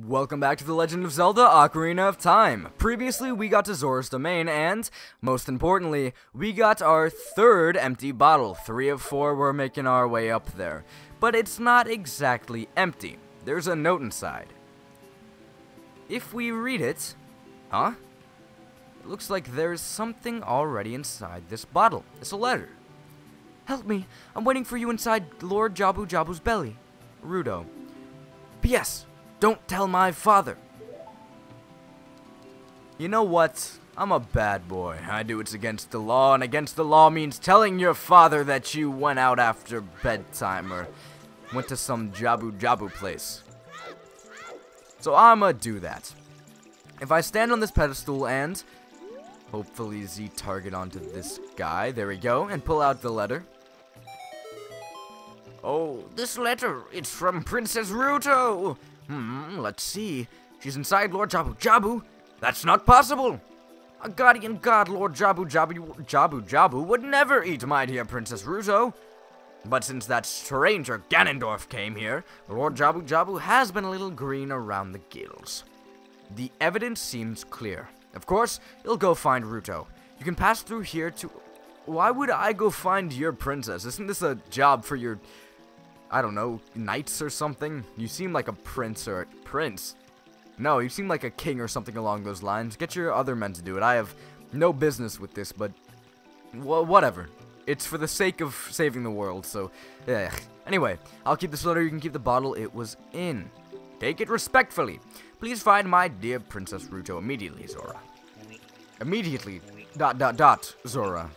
Welcome back to The Legend of Zelda: Ocarina of Time. Previously, we got to Zora's Domain, and, most importantly, we got our third empty bottle. 3 of 4 were making our way up there. But it's not exactly empty. There's a note inside. If we read it... Huh? It looks like there's something already inside this bottle. It's a letter. Help me. I'm waiting for you inside Lord Jabu's belly. Rudo. P.S. Don't tell my father. You know what? I'm a bad boy. I do what's against the law, and against the law means telling your father that you went out after bedtime or went to some Jabu place. So I'ma do that. If I stand on this pedestal and hopefully Z-target onto this guy, there we go, and pull out the letter. Oh, this letter, it's from Princess Ruto. Let's see. She's inside Lord Jabu. That's not possible. A guardian god, Lord Jabu would never eat my dear Princess Ruto. But since that stranger Ganondorf came here, Lord Jabu has been a little green around the gills. The evidence seems clear. Of course, you'll go find Ruto. You can pass through here to... Why would I go find your princess? Isn't this a job for your... I don't know, knights or something? You seem like a prince or a prince. No, you seem like a king or something along those lines. Get your other men to do it. I have no business with this, but whatever. It's for the sake of saving the world, so anyway, I'll keep this letter. You can keep the bottle it was in. Take it respectfully. Please find my dear Princess Ruto immediately, Zora. Immediately, ... Zora.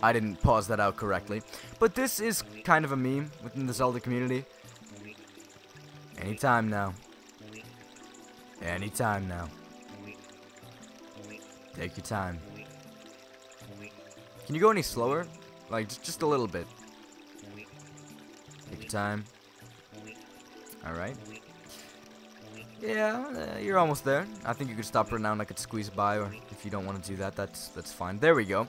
I didn't pause that out correctly, but this is kind of a meme within the Zelda community. Anytime now. Anytime now. Take your time. Can you go any slower? Like, just a little bit. Take your time. Alright. Yeah, you're almost there. I think you could stop right now and I could squeeze by, or if you don't want to do that, that's fine. There we go.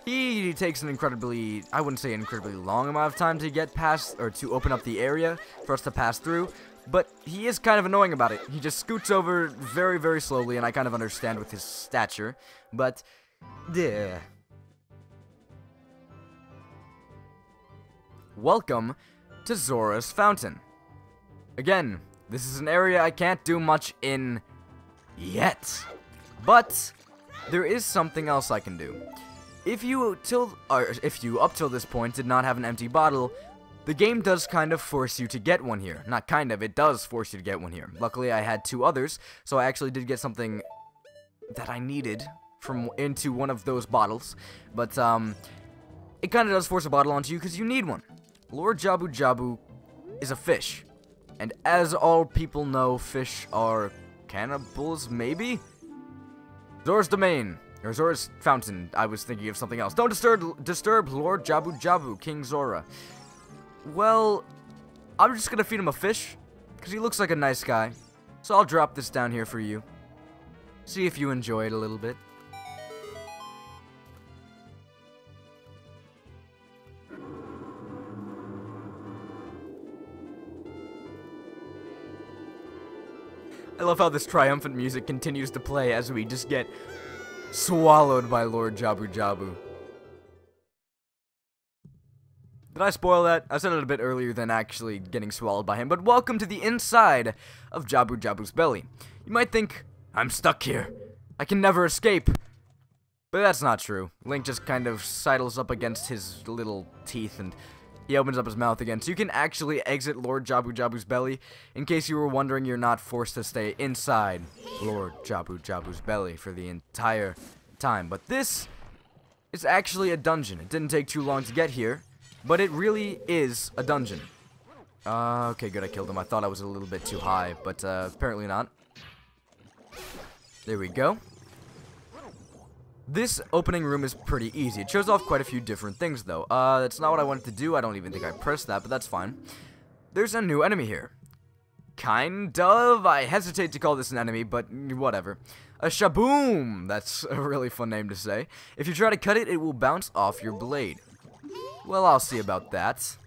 He takes an incredibly, I wouldn't say incredibly long amount of time to get past, or to open up the area for us to pass through, but he is kind of annoying about it. He just scoots over very, very slowly, and I kind of understand with his stature, but, yeah. Welcome to Zora's Fountain. Again, this is an area I can't do much in yet, but there is something else I can do. If you up till this point did not have an empty bottle, the game does kind of force you to get one here. Not kind of, it does force you to get one here. Luckily, I had 2 others, so I actually did get something that I needed into one of those bottles. But it kind of does force a bottle onto you because you need one. Lord Jabu is a fish, and as all people know, fish are cannibals, maybe? Zora's Domain. Or Zora's Fountain. I was thinking of something else. Don't disturb Lord Jabu, King Zora. Well, I'm just gonna feed him a fish, because he looks like a nice guy. So I'll drop this down here for you. See if you enjoy it a little bit. I love how this triumphant music continues to play as we just get swallowed by Lord Jabu. Did I spoil that? I said it a bit earlier than actually getting swallowed by him, but welcome to the inside of Jabu's belly. You might think, I'm stuck here. I can never escape. But that's not true. Link just kind of sidles up against his little teeth and he opens up his mouth again. So you can actually exit Lord Jabu's belly. In case you were wondering, you're not forced to stay inside Lord Jabu's belly for the entire time. But this is actually a dungeon. It didn't take too long to get here, but it really is a dungeon. Okay, good, I killed him. I thought I was a little bit too high, but apparently not. There we go. This opening room is pretty easy. It shows off quite a few different things, though. That's not what I wanted to do. I don't even think I pressed that, but that's fine. There's a new enemy here. Kind of. I hesitate to call this an enemy, but whatever. A Shaboom! That's a really fun name to say. If you try to cut it, it will bounce off your blade. Well, I'll see about that.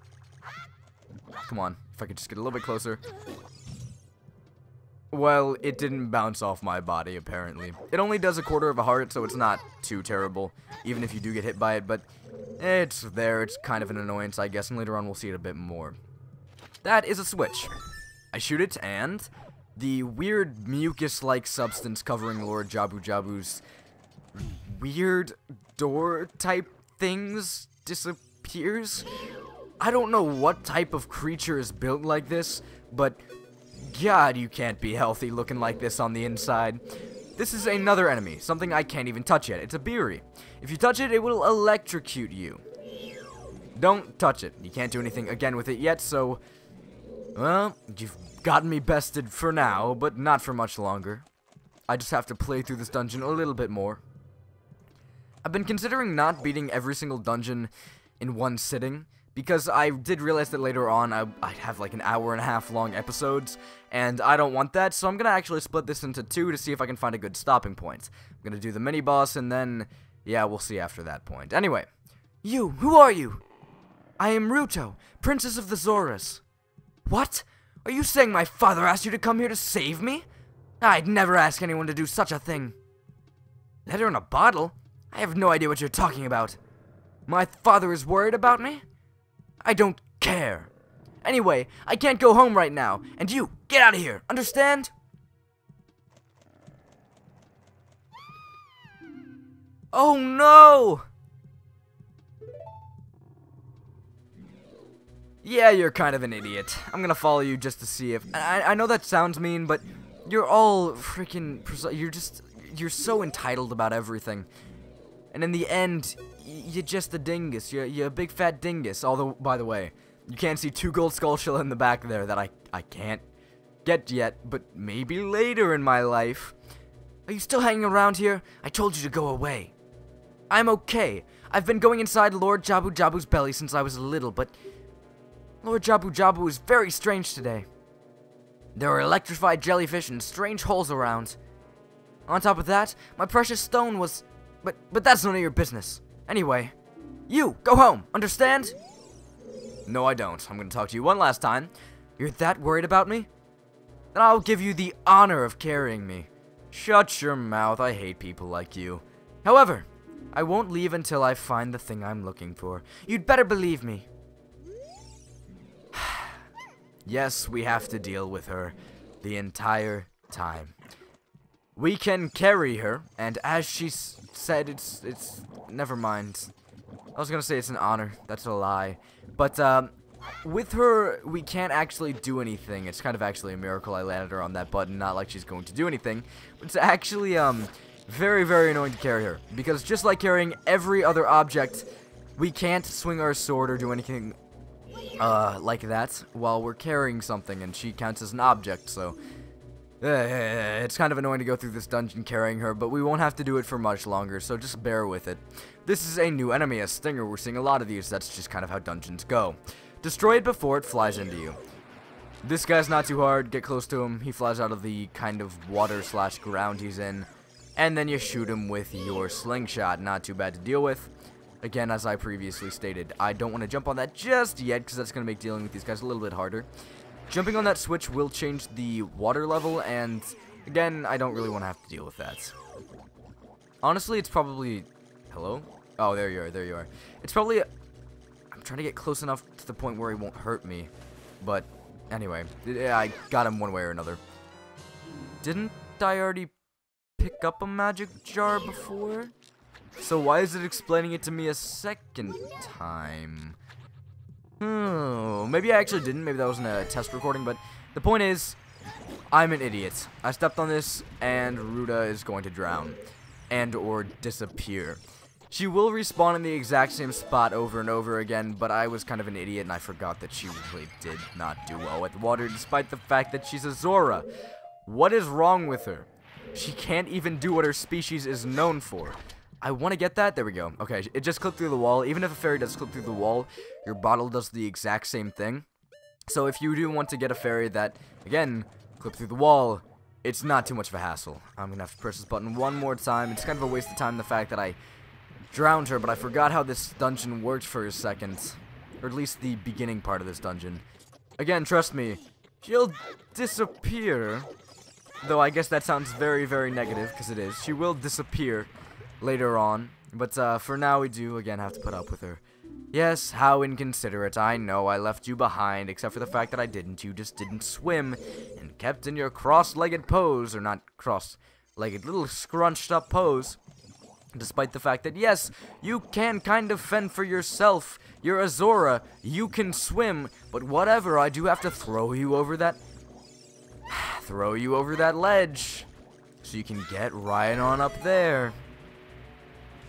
Come on. If I could just get a little bit closer. Well, it didn't bounce off my body, apparently. It only does 1/4 of a heart, so it's not too terrible, even if you do get hit by it, but it's there. It's kind of an annoyance, I guess, and later on we'll see it a bit more. That is a switch. I shoot it, and the weird mucus-like substance covering Lord Jabu Jabu's weird door-type things disappears. I don't know what type of creature is built like this, but God, you can't be healthy looking like this on the inside. This is another enemy, something I can't even touch yet. It's a Beery. If you touch it, it will electrocute you. Don't touch it. You can't do anything again with it yet, so... Well, you've gotten me bested for now, but not for much longer. I just have to play through this dungeon a little bit more. I've been considering not beating every single dungeon in one sitting, because I did realize that later on I'd have like an 1.5 hour long episodes, and I don't want that, so I'm gonna actually split this into 2 to see if I can find a good stopping point. I'm gonna do the mini-boss, and then, yeah, we'll see after that point. Anyway, you, who are you? I am Ruto, Princess of the Zoras. What? Are you saying my father asked you to come here to save me? I'd never ask anyone to do such a thing. Letter in a bottle? I have no idea what you're talking about. My father is worried about me? I don't care. Anyway, I can't go home right now, and you, get out of here, understand? Oh no! Yeah, you're kind of an idiot. I'm gonna follow you just to see if... I know that sounds mean, but you're all freaking... You're so entitled about everything. And in the end, you're just a dingus. You're a big fat dingus. Although, by the way, you can't see 2 gold skull shell in the back there that I can't get yet, but maybe later in my life. Are you still hanging around here? I told you to go away. I'm okay. I've been going inside Lord Jabu Jabu's belly since I was little, but... Lord Jabu Jabu is very strange today. There are electrified jellyfish and strange holes around. On top of that, my precious stone was... But that's none of your business. Anyway, you, go home, understand? No, I don't. I'm gonna talk to you one last time. You're that worried about me? Then I'll give you the honor of carrying me. Shut your mouth, I hate people like you. However, I won't leave until I find the thing I'm looking for. You'd better believe me. Yes, we have to deal with her the entire time. We can carry her, and as she said, it's never mind. I was gonna say it's an honor. That's a lie. But, with her, we can't actually do anything. It's kind of actually a miracle I landed her on that button, not like she's going to do anything. But it's actually, very, very annoying to carry her. Because just like carrying every other object, we can't swing our sword or do anything, like that while we're carrying something, and she counts as an object, so... it's kind of annoying to go through this dungeon carrying her, but we won't have to do it for much longer, so just bear with it. This is a new enemy, a stinger. We're seeing a lot of these. That's just kind of how dungeons go. Destroy it before it flies into you. This guy's not too hard. Get close to him. He flies out of the kind of water/ground he's in, and then you shoot him with your slingshot. Not too bad to deal with. Again, as I previously stated, I don't want to jump on that just yet, because that's going to make dealing with these guys a little bit harder. Jumping on that switch will change the water level, and again, I don't really want to have to deal with that. Honestly, it's probably... Hello? Oh, there you are. It's probably... I'm trying to get close enough to the point where he won't hurt me. But, anyway, I got him one way or another. Didn't I already pick up a magic jar before? So why is it explaining it to me a second time? Maybe I actually didn't. Maybe that wasn't a test recording, but the point is, I'm an idiot. I stepped on this, and Ruta is going to drown. And or disappear. She will respawn in the exact same spot over and over again, but I was kind of an idiot, and I forgot that she really did not do well with water, despite the fact that she's a Zora. What is wrong with her? She can't even do what her species is known for. I want to get that. There we go. Okay, it just clipped through the wall. Even if a fairy does clip through the wall, your bottle does the exact same thing. So if you do want to get a fairy that, again, clip through the wall, it's not too much of a hassle. I'm going to have to press this button one more time. It's kind of a waste of time, the fact that I drowned her, but I forgot how this dungeon worked for a second. Or at least the beginning part of this dungeon. Again, trust me, she'll disappear. Though I guess that sounds very, very negative, because it is. She will disappear later on. But for now, we do, again, have to put up with her. Yes, how inconsiderate. I know I left you behind, except for the fact that I didn't. You just didn't swim and kept in your cross-legged pose. Or not cross-legged, little scrunched-up pose. Despite the fact that, yes, you can kind of fend for yourself. You're Azora. You can swim. But whatever, I do have to throw you over that... throw you over that ledge. So you can get right on up there.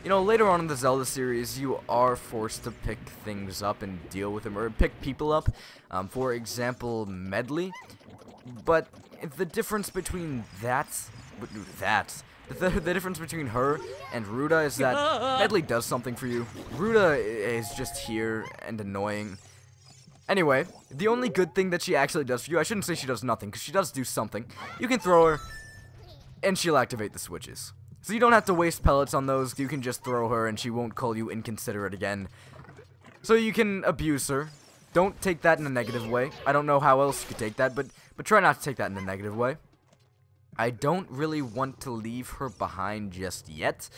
You know, later on in the Zelda series, you are forced to pick things up and deal with them, or pick people up. For example, Medley. But the difference between the difference between her and Ruda is that Medley does something for you. Ruda is just here and annoying. Anyway, the only good thing that she actually does for you, I shouldn't say she does nothing, because she does do something. You can throw her, and she'll activate the switches. So you don't have to waste pellets on those. You can just throw her and she won't call you inconsiderate again. So you can abuse her. Don't take that in a negative way. I don't know how else you could take that, but try not to take that in a negative way. I don't really want to leave her behind just yet,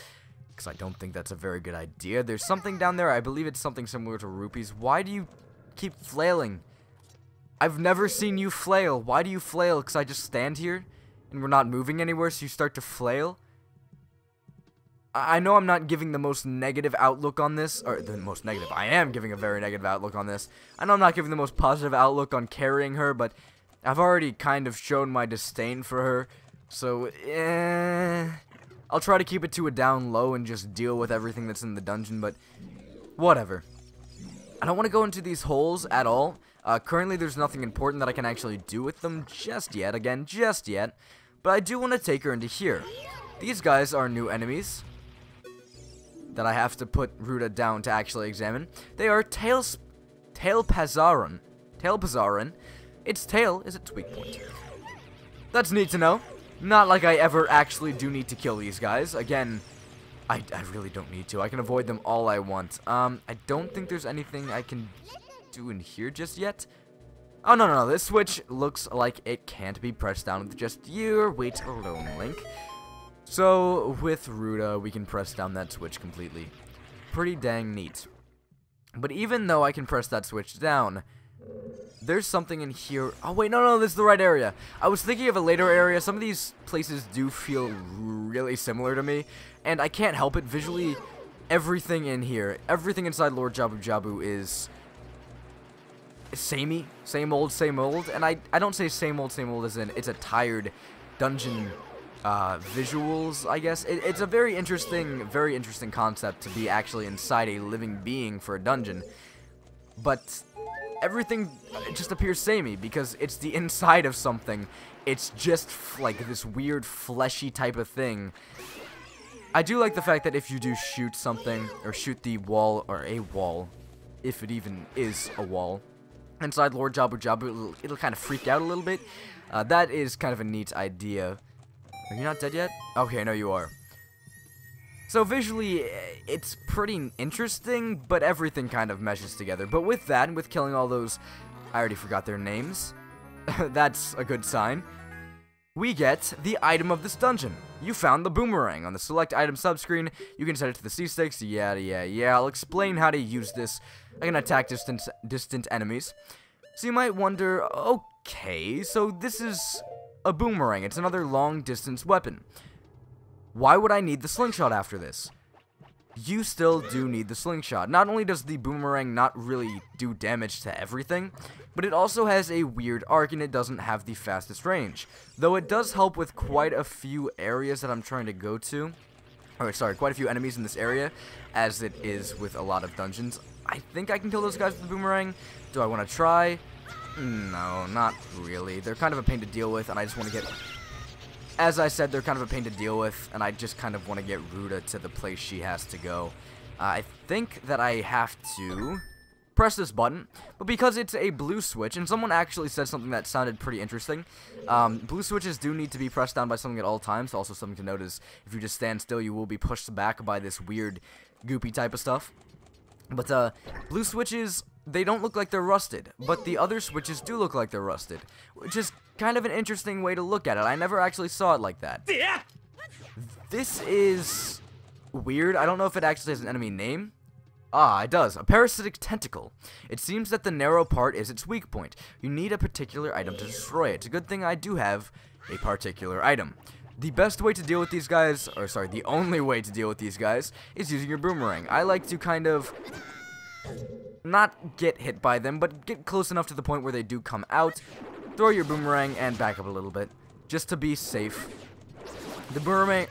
because I don't think that's a very good idea. There's something down there. I believe it's something similar to rupees. Why do you keep flailing? I've never seen you flail. Why do you flail? Because I just stand here and we're not moving anywhere, so you start to flail? I know I'm not giving the most negative outlook on this, or the most negative. I am giving a very negative outlook on this. I know I'm not giving the most positive outlook on carrying her, but I've already kind of shown my disdain for her. So, I'll try to keep it to a down low and just deal with everything that's in the dungeon, but whatever. I don't want to go into these holes at all. Currently, there's nothing important that I can actually do with them just yet. Again, just yet. But I do want to take her into here. These guys are new enemies that I have to put Ruda down to actually examine. They are Tailpazaran. Its tail is its weak point. That's neat to know. Not like I ever actually do need to kill these guys. Again, I really don't need to. I can avoid them all I want. I don't think there's anything I can do in here just yet. Oh, no. This switch looks like it can't be pressed down with just your wait alone, Link. So, with Ruda, we can press down that switch completely. Pretty dang neat. But even though I can press that switch down, there's something in here. Oh, wait, no, this is the right area. I was thinking of a later area. Some of these places do feel really similar to me, and I can't help it. Visually, everything in here, everything inside Lord Jabu is samey, same old, and I don't say same old as in it's a tired dungeon visuals, I guess. It's a very interesting concept to be actually inside a living being for a dungeon, but everything just appears samey because it's the inside of something. It's just like this weird fleshy type of thing. I do like the fact that if you do shoot something, or shoot the wall, or a wall, if it even is a wall, inside Lord Jabu, it'll kind of freak out a little bit. That is kind of a neat idea. Are you not dead yet? Okay, no, you are. So visually, it's pretty interesting, but everything kind of meshes together. But with that, and with killing all those, I already forgot their names, that's a good sign. We get the item of this dungeon. You found the boomerang. On the select item subscreen, you can set it to the C-sticks, yeah. I'll explain how to use this. I can attack distant enemies. So you might wonder, okay, so this is a boomerang. It's another long-distance weapon. Why would I need the slingshot after this? You still do need the slingshot. Not only does the boomerang not really do damage to everything, but it also has a weird arc and it doesn't have the fastest range. Though it does help with quite a few areas that I'm trying to go to. Or, sorry, quite a few enemies in this area, as it is with a lot of dungeons. I think I can kill those guys with the boomerang. Do I want to try? No, not really. They're kind of a pain to deal with, and I just want to get... As I said, they're kind of a pain to deal with, and I just kind of want to get Ruda to the place she has to go. I think that I have to press this button, but because it's a blue switch, and someone actually said something that sounded pretty interesting, blue switches do need to be pressed down by something at all times. Also, something to note is if you just stand still, you will be pushed back by this weird, goopy type of stuff. But, blue switches, they don't look like they're rusted, but the other switches do look like they're rusted, which is kind of an interesting way to look at it. I never actually saw it like that. This is weird. I don't know if it actually has an enemy name. Ah, it does. A parasitic tentacle. It seems that the narrow part is its weak point. You need a particular item to destroy it. It's a good thing I do have a particular item. The best way to deal with these guys, or sorry, the only way to deal with these guys, is using your boomerang. I like to kind of not get hit by them, but get close enough to the point where they do come out. Throw your boomerang and back up a little bit, just to be safe. The boomerang,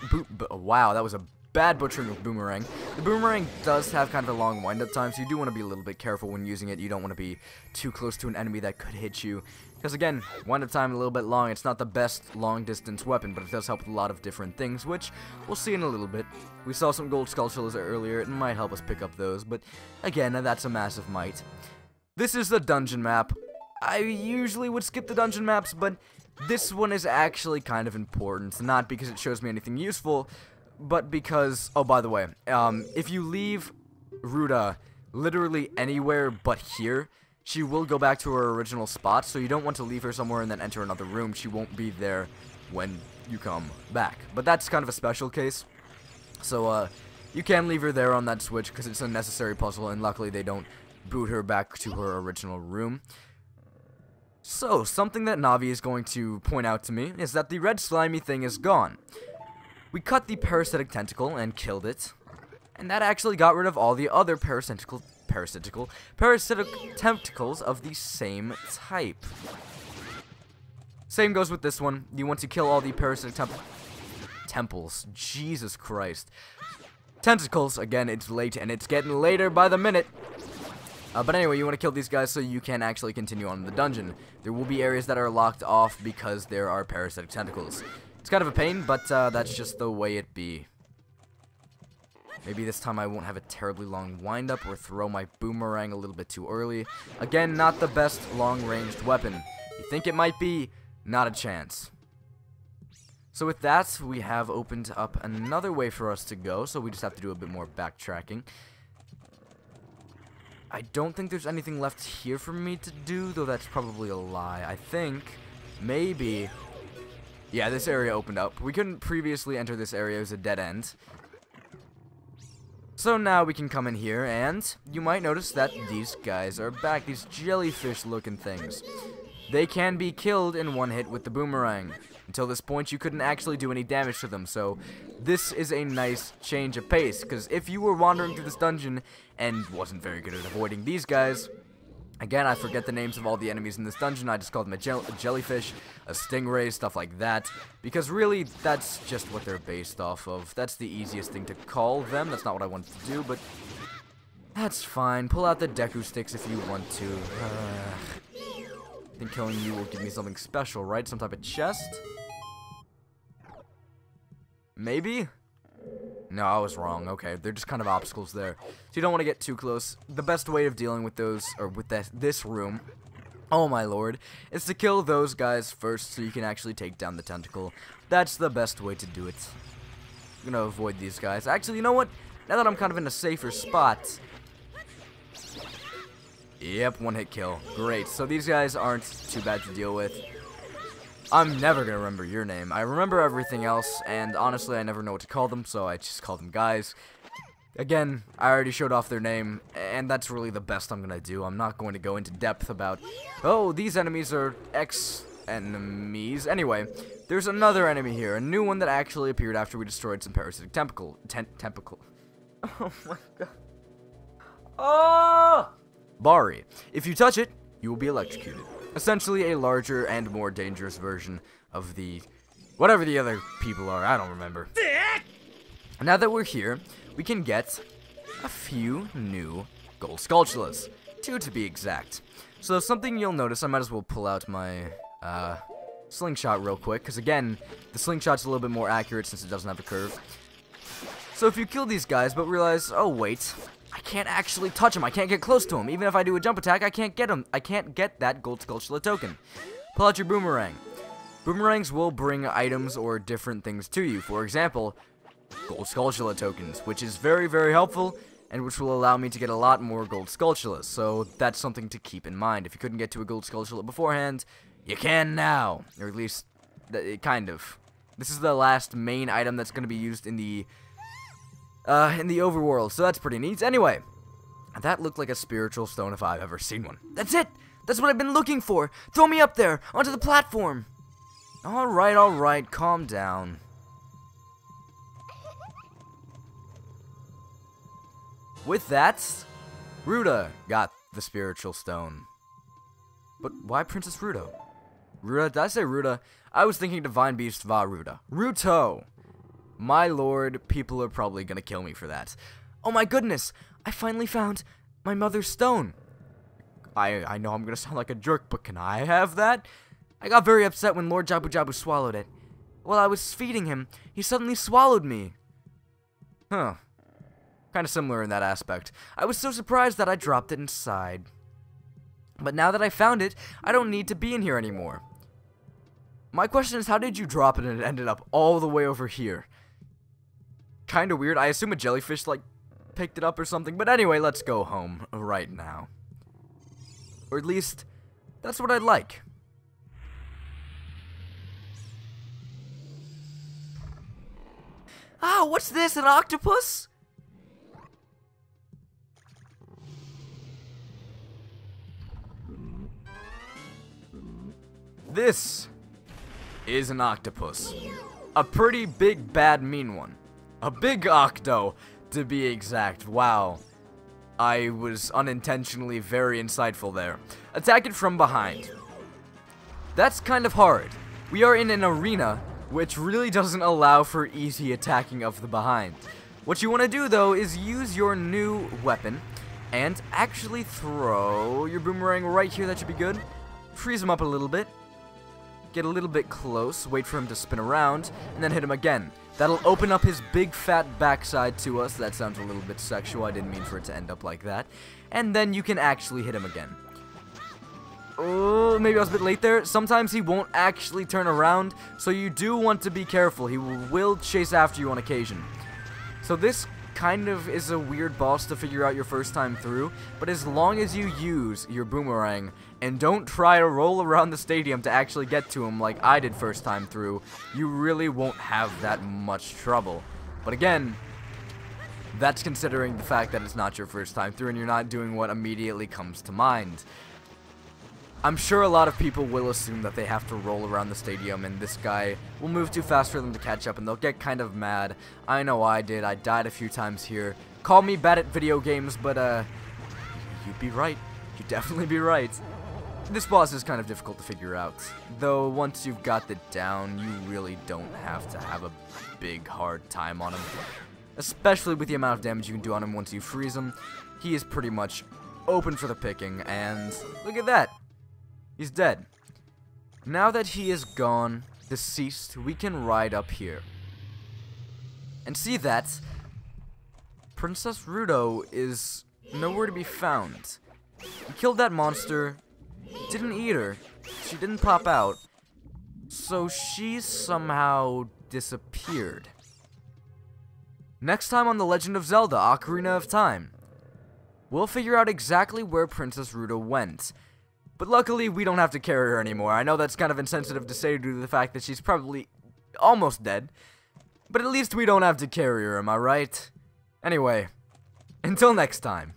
wow, that was a bad butchering of boomerang. The boomerang does have kind of a long wind-up time, so you do want to be a little bit careful when using it. You don't want to be too close to an enemy that could hit you. Because again, wind-up time a little bit long. It's not the best long-distance weapon, but it does help with a lot of different things, which we'll see in a little bit. We saw some gold skulltulas earlier. It might help us pick up those, but again, that's a massive might. This is the dungeon map. I usually would skip the dungeon maps, but this one is actually kind of important. Not because it shows me anything useful, but because, oh, by the way, if you leave Ruta literally anywhere but here, she will go back to her original spot, so you don't want to leave her somewhere and then enter another room. She won't be there when you come back. But that's kind of a special case. So, you can leave her there on that switch because it's a necessary puzzle, and luckily they don't boot her back to her original room. So, something that Navi is going to point out to me is that the red slimy thing is gone. We cut the parasitic tentacle and killed it, and that actually got rid of all the other parasitic tentacles of the same type. Same goes with this one. You want to kill all the parasitic temples. Jesus Christ. Tentacles, again, it's late, and it's getting later by the minute. But anyway, you want to kill these guys so you can actually continue on in the dungeon. There will be areas that are locked off because there are parasitic tentacles. It's kind of a pain, but that's just the way it be. Maybe this time I won't have a terribly long wind-up or throw my boomerang a little bit too early. Again, not the best long-ranged weapon. You think it might be? Not a chance. So with that, we have opened up another way for us to go, so we just have to do a bit more backtracking. I don't think there's anything left here for me to do, though that's probably a lie. I think, maybe... Yeah, this area opened up. We couldn't previously enter this area. It was a dead end. So now we can come in here, and you might notice that these guys are back. These jellyfish-looking things. They can be killed in one hit with the boomerang. Until this point, you couldn't actually do any damage to them, so this is a nice change of pace, because if you were wandering through this dungeon and wasn't very good at avoiding these guys, again, I forget the names of all the enemies in this dungeon, I just call them a jellyfish, a stingray, stuff like that, because really, that's just what they're based off of. That's the easiest thing to call them. That's not what I wanted to do, but that's fine. Pull out the Deku sticks if you want to. I think killing you will give me something special, right? Some type of chest? Maybe? No, I was wrong. Okay, they're just kind of obstacles there. So you don't want to get too close. The best way of dealing with those, or with this room, oh my lord, is to kill those guys first so you can actually take down the tentacle. That's the best way to do it. I'm gonna avoid these guys. Actually, you know what? Now that I'm kind of in a safer spot... Yep, one hit kill. Great. So these guys aren't too bad to deal with. I'm never going to remember your name. I remember everything else, and honestly, I never know what to call them, so I just call them guys. Again, I already showed off their name, and that's really the best I'm going to do. I'm not going to go into depth about, oh, these enemies are enemies. Anyway, there's another enemy here, a new one that actually appeared after we destroyed some parasitic tentacle. Oh my god. Oh! Bari. If you touch it, you will be electrocuted. Essentially a larger and more dangerous version of the... whatever the other people are, I don't remember. Now that we're here, we can get a few new gold skulltulas. 2 to be exact. So something you'll notice, I might as well pull out my slingshot real quick, because again, the slingshot's a little bit more accurate since it doesn't have a curve. So if you kill these guys, but realize, oh wait... I can't actually touch him. I can't get close to him. Even if I do a jump attack, I can't get him. I can't get that gold skulltula token. Pull out your boomerang. Boomerangs will bring items or different things to you. For example, gold skulltula tokens, which is very, very helpful, and which will allow me to get a lot more gold skulltulas. So that's something to keep in mind. If you couldn't get to a gold skulltula beforehand, You can now, or at least, kind of. This is the last main item that's going to be used in the overworld, so that's pretty neat. Anyway, that looked like a spiritual stone if I've ever seen one. That's it! That's what I've been looking for! Throw me up there, onto the platform! Alright, calm down. With that, Ruta got the spiritual stone. But why Princess Ruta? Ruta? Did I say Ruta? I was thinking Divine Beast Va Ruta. Ruto! My lord, people are probably gonna kill me for that. Oh my goodness! I finally found my mother's stone. I know I'm gonna sound like a jerk, but can I have that? I got very upset when Lord Jabu swallowed it. While I was feeding him, he suddenly swallowed me. Huh. Kind of similar in that aspect. I was so surprised that I dropped it inside. But now that I found it, I don't need to be in here anymore. My question is, how did you drop it and it ended up all the way over here? Kinda weird. I assume a jellyfish, like, picked it up or something. But anyway, let's go home right now. Or at least, that's what I'd like. Ah, what's this? An octopus? This is an octopus. A pretty big, bad, mean one. A big octo, to be exact. Wow. I was unintentionally very insightful there. Attack it from behind. That's kind of hard. We are in an arena, which really doesn't allow for easy attacking of the behind. What you want to do, though, is use your new weapon and actually throw your boomerang right here. That should be good. Freeze him up a little bit. Get a little bit close, wait for him to spin around, and then hit him again. That'll open up his big fat backside to us. That sounds a little bit sexual. I didn't mean for it to end up like that. And then you can actually hit him again. Oh, maybe I was a bit late there. Sometimes he won't actually turn around, so you do want to be careful. He will chase after you on occasion. So this kind of is a weird boss to figure out your first time through, but as long as you use your boomerang and don't try to roll around the stadium to actually get to him like I did first time through, you really won't have that much trouble. But again, that's considering the fact that it's not your first time through and you're not doing what immediately comes to mind. I'm sure a lot of people will assume that they have to roll around the stadium and this guy will move too fast for them to catch up and they'll get kind of mad. I know I did. I died a few times here. Call me bad at video games, but you'd be right. You'd definitely be right. This boss is kind of difficult to figure out, though once you've got it down, you really don't have to have a big hard time on him. Especially with the amount of damage you can do on him once you freeze him. He is pretty much open for the picking, and look at that. He's dead. Now that he is gone, deceased, we can ride up here. And see that Princess Ruto is nowhere to be found. We killed that monster, didn't eat her, she didn't pop out, so she somehow disappeared. Next time on The Legend of Zelda: Ocarina of Time, we'll figure out exactly where Princess Ruto went. But luckily, we don't have to carry her anymore. I know that's kind of insensitive to say due to the fact that she's probably almost dead. But at least we don't have to carry her, am I right? Anyway, until next time.